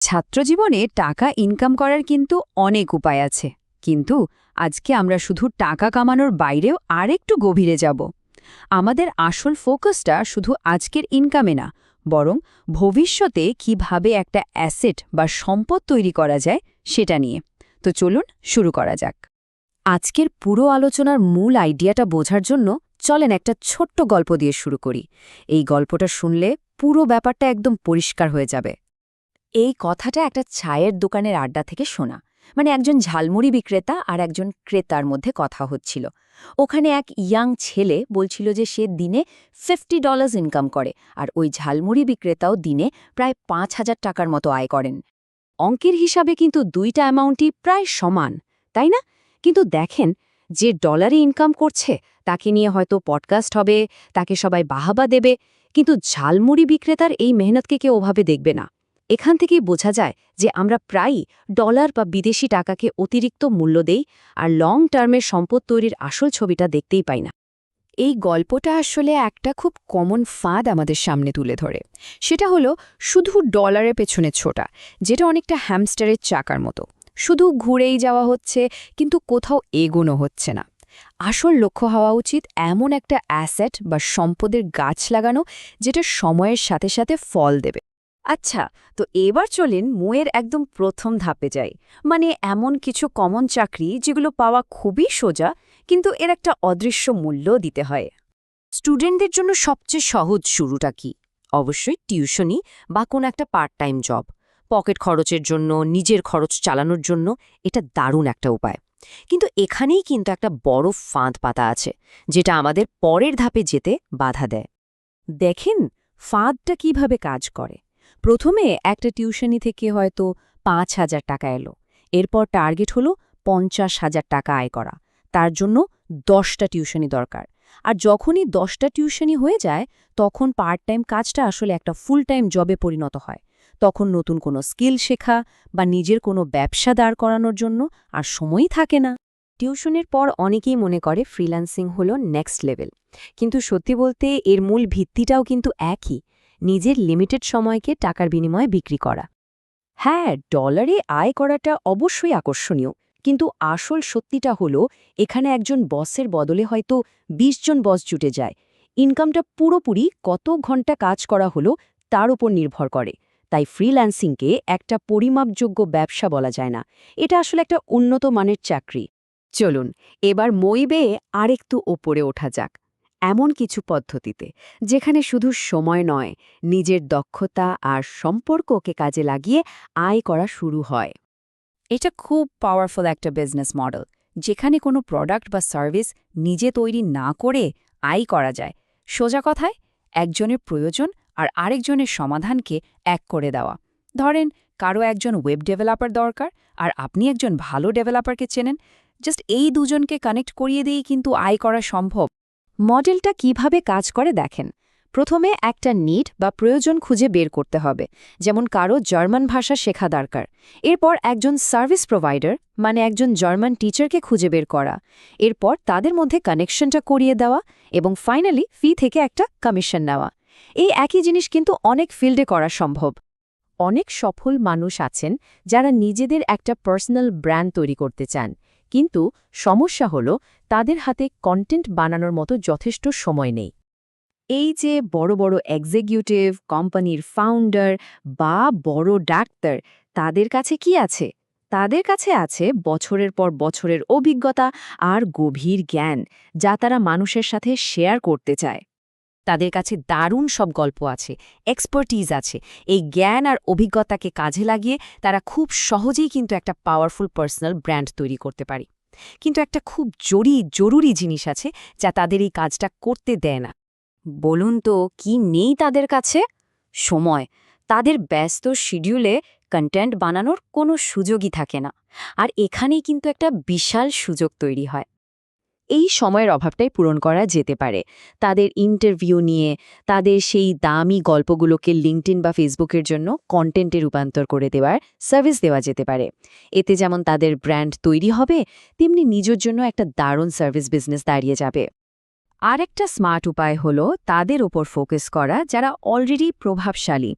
ছাত্রজীবনে টাকা ইনকাম করার কিন্তু অনেক উপায় আছে, কিন্তু আজকে আমরা শুধু টাকা কামানোর বাইরেও আরেকটু গভীরে যাব। আমাদের আসল ফোকাসটা শুধু আজকের ইনকামে না, বরং ভবিষ্যতে কিভাবে একটা অ্যাসেট বা সম্পদ তৈরি করা যায় সেটা নিয়ে। তো চলুন শুরু করা যাক। আজকের পুরো আলোচনার মূল আইডিয়াটা বোঝার জন্য চলেন একটা ছোট্ট গল্প দিয়ে শুরু করি। এই গল্পটা শুনলে পুরো ব্যাপারটা একদম পরিষ্কার হয়ে যাবে। এই কথাটা একটা চায়ের দোকানের আড্ডা থেকে শোনা, মানে একজন ঝালমুড়ি বিক্রেতা আর একজন ক্রেতার মধ্যে কথা হচ্ছিল। ওখানে এক ইয়াং ছেলে বলছিল যে সে দিনে $50 ইনকাম করে, আর ওই ঝালমুড়ি বিক্রেতাও দিনে প্রায় 5,000 টাকার মতো আয় করেন। অঙ্কের হিসাবে কিন্তু দুইটা অ্যামাউন্টই প্রায় সমান, তাই না? কিন্তু দেখেন, যে ডলারে ইনকাম করছে তাকে নিয়ে হয়তো পডকাস্ট হবে, তাকে সবাই বাহাবা দেবে, কিন্তু ঝালমুড়ি বিক্রেতার এই মেহনতকে কেউ ওভাবে দেখবে না। এখান থেকেই বোঝা যায় যে আমরা প্রায়ই ডলার বা বিদেশি টাকাকে অতিরিক্ত মূল্য দেই, আর লং টার্মের সম্পদ তৈরির আসল ছবিটা দেখতেই পাই না। এই গল্পটা আসলে একটা খুব কমন ফাঁদ আমাদের সামনে তুলে ধরে। সেটা হলো শুধু ডলারের পেছনে ছোটা, যেটা অনেকটা হ্যামস্টারের চাকার মতো। শুধু ঘুরেই যাওয়া হচ্ছে, কিন্তু কোথাও এগোনো হচ্ছে না। আসল লক্ষ্য হওয়া উচিত এমন একটা অ্যাসেট বা সম্পদের গাছ লাগানো, যেটা সময়ের সাথে সাথে ফল দেবে। আচ্ছা, তো এবার চলেন মুয়ের একদম প্রথম ধাপে যাই, মানে এমন কিছু কমন চাকরি যেগুলো পাওয়া খুবই সোজা, কিন্তু এর একটা অদৃশ্য মূল্য দিতে হয়। স্টুডেন্টদের জন্য সবচেয়ে সহজ শুরুটা কি? অবশ্যই টিউশনি বা কোনো একটা পার্ট টাইম জব। পকেট খরচের জন্য, নিজের খরচ চালানোর জন্য এটা দারুণ একটা উপায়। কিন্তু এখানেই কিন্তু একটা বড় ফাঁদ পাতা আছে, যেটা আমাদের পরের ধাপে যেতে বাধা দেয়। দেখেন, ফাঁদটা কিভাবে কাজ করে। প্রথমে একটা টিউশনি থেকে হয়তো 5,000 টাকা এলো। এরপর টার্গেট হলো 50,000 টাকা আয় করা। তার জন্য 10টা টিউশনি দরকার। আর যখনই 10টা টিউশনি হয়ে যায়, তখন পার্ট টাইম কাজটা আসলে একটা ফুল টাইম জবে পরিণত হয়। তখন নতুন কোনো স্কিল শেখা বা নিজের কোনো ব্যবসা দাঁড় করানোর জন্য আর সময়ই থাকে না। টিউশনের পর অনেকেই মনে করে ফ্রিল্যান্সিং হলো নেক্সট লেভেল, কিন্তু সত্যি বলতে এর মূল ভিত্তিটাও কিন্তু একই, নিজের লিমিটেড সময়কে টাকার বিনিময়ে বিক্রি করা। হ্যাঁ, ডলারে আয় করাটা অবশ্যই আকর্ষণীয়, কিন্তু আসল সত্যিটা হলো এখানে একজন বসের বদলে হয়তো 20 জন বস জুটে যায়। ইনকামটা পুরোপুরি কত ঘন্টা কাজ করা হলো তার উপর নির্ভর করে। তাই ফ্রিল্যান্সিংকে একটা পরিমাপযোগ্য ব্যবসা বলা যায় না, এটা আসলে একটা উন্নত মানের চাকরি। চলুন এবার মই বেয়ে আরেকটু ওপরে ওঠা যাক, এমন কিছু পদ্ধতিতে যেখানে শুধু সময় নয়, নিজের দক্ষতা আর সম্পর্ককে কাজে লাগিয়ে আয় করা শুরু হয়। এটা খুব পাওয়ারফুল একটা বিজনেস মডেল, যেখানে কোনো প্রোডাক্ট বা সার্ভিস নিজে তৈরি না করে আয় করা যায়। সোজা কথায়, একজনের প্রয়োজন আর আরেকজনের সমাধানকে এক করে দেওয়া। ধরেন, কারো একজন ওয়েব ডেভেলপার দরকার, আর আপনি একজন ভালো ডেভেলপারকে চেনেন। জাস্ট এই দুজনকে কানেক্ট করিয়ে দিয়েই কিন্তু আয় করা সম্ভব। মডেলটা কিভাবে কাজ করে দেখেন। প্রথমে একটা নিড বা প্রয়োজন খুঁজে বের করতে হবে, যেমন কারো জার্মান ভাষা শেখা দরকার। এরপর একজন সার্ভিস প্রোভাইডার, মানে একজন জার্মান টিচারকে খুঁজে বের করা। এরপর তাদের মধ্যে কানেকশনটা করিয়ে দেওয়া, এবং ফাইনালি ফি থেকে একটা কমিশন নেওয়া। এই একই জিনিস কিন্তু অনেক ফিল্ডে করা সম্ভব। অনেক সফল মানুষ আছেন যারা নিজেদের একটা পার্সোনাল ব্র্যান্ড তৈরি করতে চান, কিন্তু সমস্যা হলো তাদের হাতে কন্টেন্ট বানানোর মতো যথেষ্ট সময় নেই। এই যে বড় বড় এক্সিকিউটিভ, কোম্পানির ফাউন্ডার বা বড় ডাক্তার, তাদের কাছে কি আছে? তাদের কাছে আছে বছরের পর বছরের অভিজ্ঞতা আর গভীর জ্ঞান, যা তারা মানুষের সাথে শেয়ার করতে চায়। তাদের কাছে দারুণ সব গল্প আছে, এক্সপার্টিজ আছে। এই জ্ঞান আর অভিজ্ঞতাকে কাজে লাগিয়ে তারা খুব সহজেই কিন্তু একটা পাওয়ারফুল পার্সোনাল ব্র্যান্ড তৈরি করতে পারে। কিন্তু একটা খুব জরুরি জিনিস আছে, যা তাদের এই কাজটা করতে দেয় না। বলুন তো, কি নেই তাদের কাছে? সময়। তাদের ব্যস্ত শিডিউলে কন্টেন্ট বানানোর কোনো সুযোগই থাকে না। আর এখানেই কিন্তু একটা বিশাল সুযোগ তৈরি হয়। এই সময়ের অভাবটাই পূরণ করা যেতে পারে তাদের ইন্টারভিউ নিয়ে, তাদের সেই দামি গল্পগুলোকে লিঙ্কডইন বা ফেসবুকের জন্য কন্টেন্টে রূপান্তর করে দেওয়ার সার্ভিস দেওয়া যেতে পারে। এতে যেমন তাদের ব্র্যান্ড তৈরি হবে, তেমনি নিজের জন্য একটা দারুণ সার্ভিস বিজনেস দাঁড়িয়ে যাবে। আরেকটা স্মার্ট উপায় হলো তাদের ওপর ফোকাস করা যারা অলরেডি প্রভাবশালী,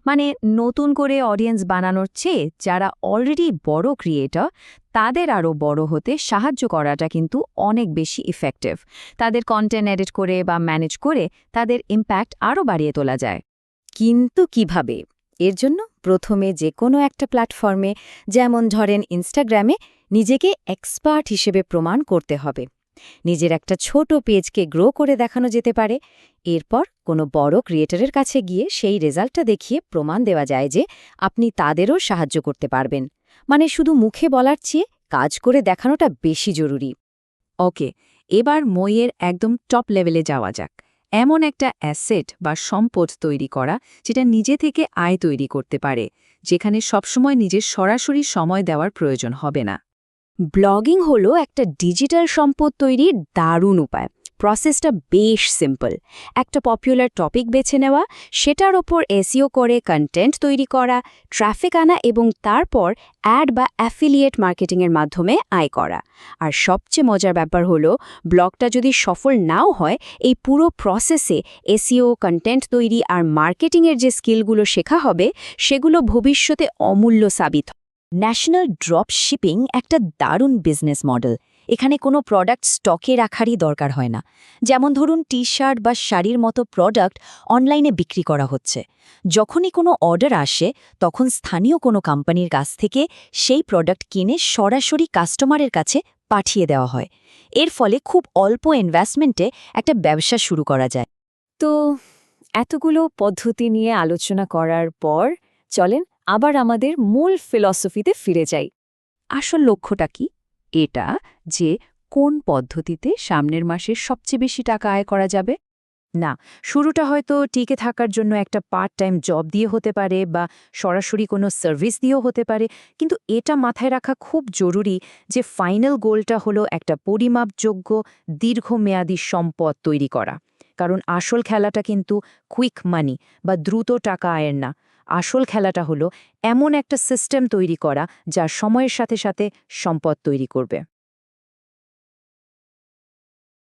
মানে নতুন করে অডিয়েন্স বানানোর চেয়ে যারা অলরেডি বড় ক্রিয়েটর তাদের আরও বড় হতে সাহায্য করাটা কিন্তু অনেক বেশি ইফেক্টিভ। তাদের কন্টেন্ট এডিট করে বা ম্যানেজ করে তাদের ইম্প্যাক্ট আরও বাড়িয়ে তোলা যায়। কিন্তু কিভাবে? এর জন্য প্রথমে যে কোনো একটা প্ল্যাটফর্মে, যেমন ধরেন ইনস্টাগ্রামে, নিজেকে এক্সপার্ট হিসেবে প্রমাণ করতে হবে। নিজের একটা ছোট পেজকে গ্রো করে দেখানো যেতে পারে। এরপর কোনো বড় ক্রিয়েটরের কাছে গিয়ে সেই রেজাল্টটা দেখিয়ে প্রমাণ দেওয়া যায় যে আপনি তাদেরও সাহায্য করতে পারবেন। মানে শুধু মুখে বলার চেয়ে কাজ করে দেখানোটা বেশি জরুরি। ওকে, এবার মইয়ের একদম টপ লেভেলে যাওয়া যাক। এমন একটা অ্যাসেট বা সম্পদ তৈরি করা যেটা নিজে থেকে আয় তৈরি করতে পারে, যেখানে সবসময় নিজের সরাসরি সময় দেওয়ার প্রয়োজন হবে না। ব্লগিং হলো একটা ডিজিটাল সম্পদ তৈরির দারুণ উপায়। প্রসেসটা বেশ সিম্পল। একটা পপুলার টপিক বেছে নেওয়া, সেটার ওপর এসইও করে কন্টেন্ট তৈরি করা, ট্রাফিক আনা এবং তারপর অ্যাড বা অ্যাফিলিয়েট মার্কেটিংয়ের মাধ্যমে আয় করা। আর সবচেয়ে মজার ব্যাপার হলো, ব্লগটা যদি সফল নাও হয়, এই পুরো প্রসেসে এসইও, কন্টেন্ট তৈরি আর মার্কেটিংয়ের যে স্কিলগুলো শেখা হবে, সেগুলো ভবিষ্যতে অমূল্য সাবিত হবে। ন্যাশনাল ড্রপ শিপিং একটা দারুণ বিজনেস মডেল। এখানে কোনো প্রোডাক্ট স্টকে রাখারই দরকার হয় না। যেমন ধরুন টি-শার্ট বা শাড়ির মতো প্রোডাক্ট অনলাইনে বিক্রি করা হচ্ছে। যখনই কোনো অর্ডার আসে, তখন স্থানীয় কোনো কোম্পানির কাছ থেকে সেই প্রোডাক্ট কিনে সরাসরি কাস্টমারের কাছে পাঠিয়ে দেওয়া হয়। এর ফলে খুব অল্প ইনভেস্টমেন্টে একটা ব্যবসা শুরু করা যায়। তো এতগুলো পদ্ধতি নিয়ে আলোচনা করার পর চলেন আবার আমাদের মূল ফিলসফিতে ফিরে যাই। আসল লক্ষ্যটা কি? এটা যে কোন পদ্ধতিতে সামনের মাসে সবচেয়ে বেশি টাকা আয় করা যাবে না। শুরুটা হয়তো টিকে থাকার জন্য একটা পার্ট টাইম জব দিয়ে হতে পারে বা সরাসরি কোনো সার্ভিস দিয়েও হতে পারে, কিন্তু এটা মাথায় রাখা খুব জরুরি যে ফাইনাল গোলটা হলো একটা পরিমাপযোগ্য দীর্ঘমেয়াদী সম্পদ তৈরি করা। কারণ আসল খেলাটা কিন্তু কুইক মানি বা দ্রুত টাকা আয়ের না। আসল খেলাটা হলো এমন একটা সিস্টেম তৈরি করা যা সময়ের সাথে সাথে সম্পদ তৈরি করবে।